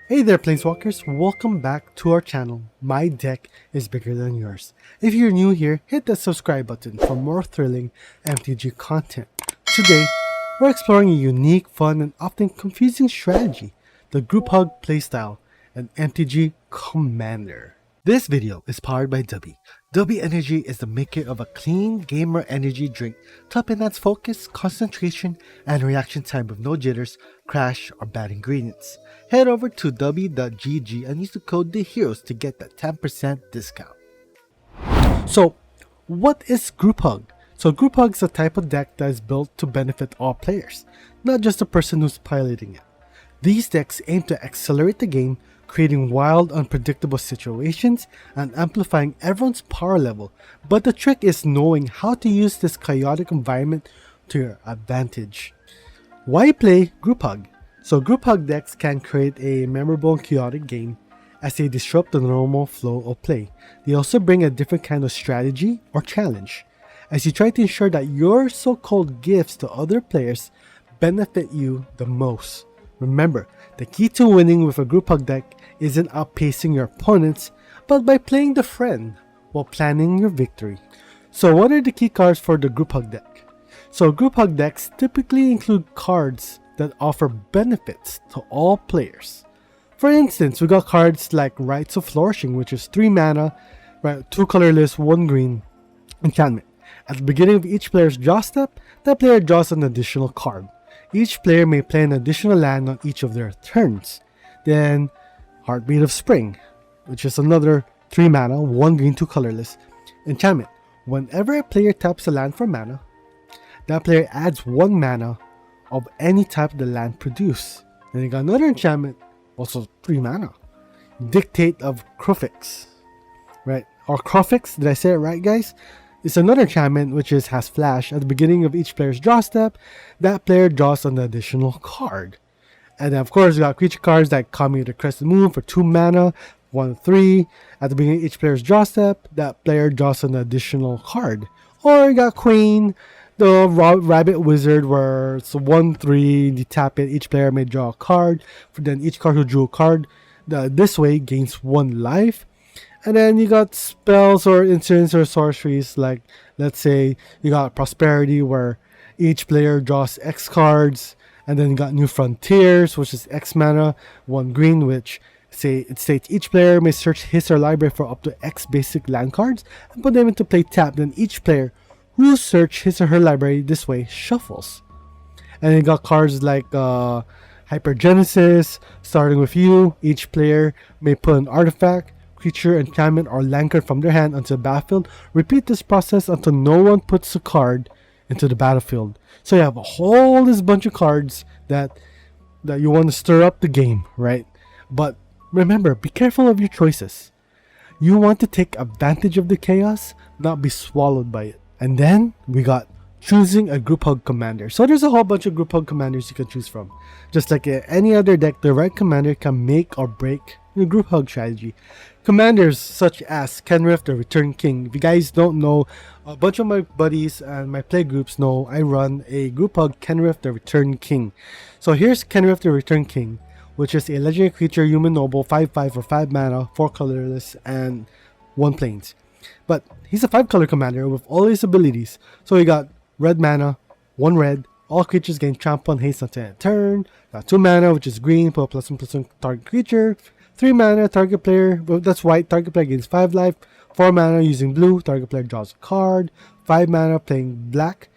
Hey there Planeswalkers, welcome back to our channel. My deck is bigger than yours. If you're new here, hit the subscribe button for more thrilling MTG content. Today, we're exploring a unique, fun, and often confusing strategy, the Group Hug playstyle, an MTG Commander. This video is powered by Dubby. Dubby Energy is the maker of a clean gamer energy drink to help enhance focus, concentration, and reaction time with no jitters, crash, or bad ingredients. Head over to dubby.gg and use the code THEHEROES to get that 10% discount. So, what is Group Hug? So Group Hug is a type of deck that is built to benefit all players, not just the person who's piloting it. These decks aim to accelerate the game, creating wild, unpredictable situations and amplifying everyone's power level, but the trick is knowing how to use this chaotic environment to your advantage. Why play Group Hug? So Group Hug decks can create a memorable and chaotic game as they disrupt the normal flow of play. They also bring a different kind of strategy or challenge as you try to ensure that your so-called gifts to other players benefit you the most. Remember, the key to winning with a Group Hug deck isn't outpacing your opponents, but by playing the friend while planning your victory. So what are the key cards for the Group Hug deck? So Group Hug decks typically include cards that offer benefits to all players. For instance, we got cards like Rites of Flourishing, which is 3 mana, right, 2 colorless, 1 green enchantment. At the beginning of each player's draw step, that player draws an additional card. Each player may play an additional land on each of their turns. Then, Heartbeat of Spring, which is another 3 mana, 1 green, 2 colorless enchantment. Whenever a player taps a land for mana, that player adds 1 mana of any type the land produce. Then you got another enchantment, also 3 mana, Dictate of Crufix, right? Or Crufix, did I say it right, guys? It's another enchantment which has flash. At the beginning of each player's draw step, that player draws an additional card. And then of course you got creature cards like Kami the Crescent Moon for 2 mana, 1/3. At the beginning of each player's draw step, that player draws an additional card. Or you got Queen, the Rabbit Wizard, where it's 1/3, you tap it, each player may draw a card. Then each card who drew a card this way gains 1 life. And then you got spells or instants or sorceries, like let's say you got Prosperity, where each player draws X cards. And then you got New Frontiers, which is X mana, 1 green, which it states each player may search his or library for up to X basic land cards and put them into play tapped. Then each player who search his or her library this way shuffles. And you got cards like Hypergenesis, starting with you. Each player may put an artifact, creature, enchantment, or land card from their hand onto the battlefield. Repeat this process until no one puts a card into the battlefield. So you have a whole this bunch of cards that you want to stir up the game, right? But remember, be careful of your choices. You want to take advantage of the chaos, not be swallowed by it. And then we got choosing a Group Hug commander. So there's a whole bunch of Group Hug commanders you can choose from. Just like any other deck, the right commander can make or break your Group Hug strategy. Commanders such as Kenrith the Return King. If you guys don't know, a bunch of my buddies and my play groups know I run a Group Hug Kenrith the Return King. So here's Kenrith the Return King, which is a legendary creature, human noble, 5/5 for 5 mana, 4 colorless, and 1 plains. But he's a 5 color commander with all his abilities. So you got red mana, 1 red, all creatures gain trample and haste until end turn. Got 2 mana, which is green, put +1/+1 target creature. 3 mana, target player, well, that's white, target player gains 5 life. 4 mana using blue, target player draws a card. 5 mana playing black,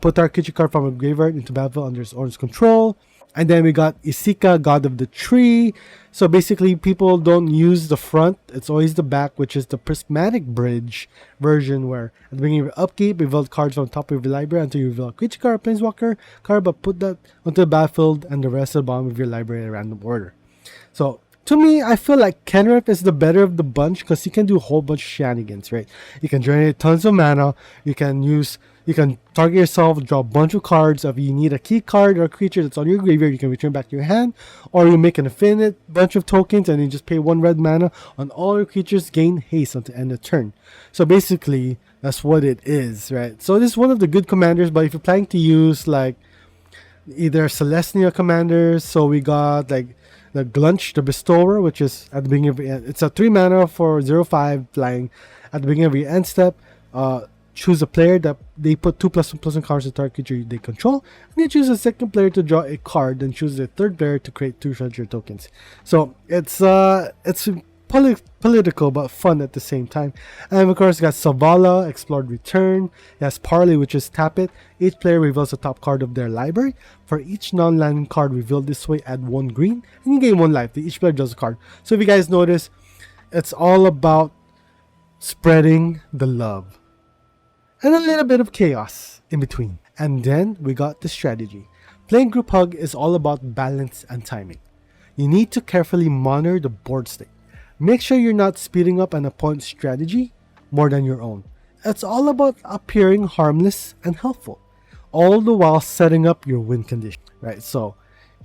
put target creature card from a graveyard into battlefield under its owner's control. And then we got Isika, God of the Tree. So basically, people don't use the front. It's always the back, which is the Prismatic Bridge version, where at the beginning of your upkeep, reveal cards from top of your library until you reveal a creature card, planeswalker card, but put that onto the battlefield and the rest of the bottom of your library in a random order. So to me, I feel like Kenrith is the better of the bunch because he can do a whole bunch of shenanigans, right? You can generate tons of mana. You can target yourself, draw a bunch of cards. If you need a key card or a creature that's on your graveyard, you can return back to your hand. Or you make an infinite bunch of tokens and you just pay 1 red mana on all your creatures, gain haste until end of turn. So basically, that's what it is, right? So this is one of the good commanders, but if you're planning to use like either Celestia commanders, so we got like the Glunch, the Bestower, which is at the beginning of the end. It's a 3 mana for 0/5 flying. At the beginning of your end step, choose a player that they put 2+1/+1 cards to target creature they control. And you choose a second player to draw a card, then choose a third player to create 2 treasure tokens. So it's political but fun at the same time. And of course, you got Savala, Explored Return. It has Parley, which is tap it. Each player reveals the top card of their library. For each non-land card revealed this way, add 1 green, and you gain 1 life. Each player draws a card. So if you guys notice, it's all about spreading the love and a little bit of chaos in between. And then we got the strategy. Playing Group Hug is all about balance and timing. You need to carefully monitor the board state. Make sure you're not speeding up an opponent's strategy more than your own. It's all about appearing harmless and helpful, all the while setting up your win condition, right? So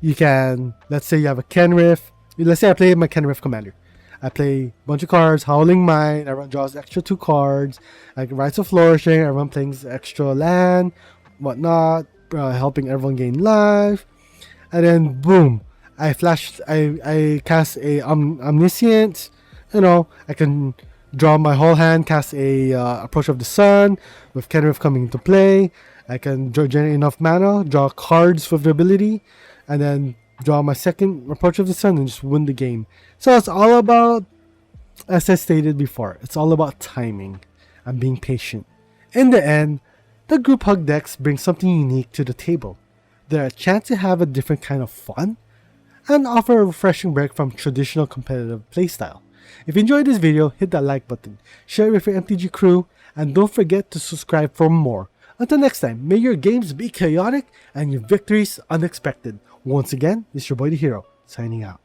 you can, let's say you have a Kenrith. Let's say I play my Kenrith commander. I play a bunch of cards, Howling Mine, everyone draws extra 2 cards, like Rites of Flourishing, everyone plays extra land, whatnot, helping everyone gain life. And then boom, I cast a Omniscient. I can draw my whole hand, cast a Approach of the Sun with Kenrith coming into play. I can generate enough mana, draw cards with the ability, and then draw my second Approach of the Sun and just win the game. So it's all about, as I stated before, it's all about timing and being patient. In the end, the Group Hug decks bring something unique to the table. They're a chance to have a different kind of fun and offer a refreshing break from traditional competitive playstyle. If you enjoyed this video, hit that like button, share it with your MTG crew, and don't forget to subscribe for more. Until next time, may your games be chaotic and your victories unexpected. Once again, this is your boy the Hero, signing out.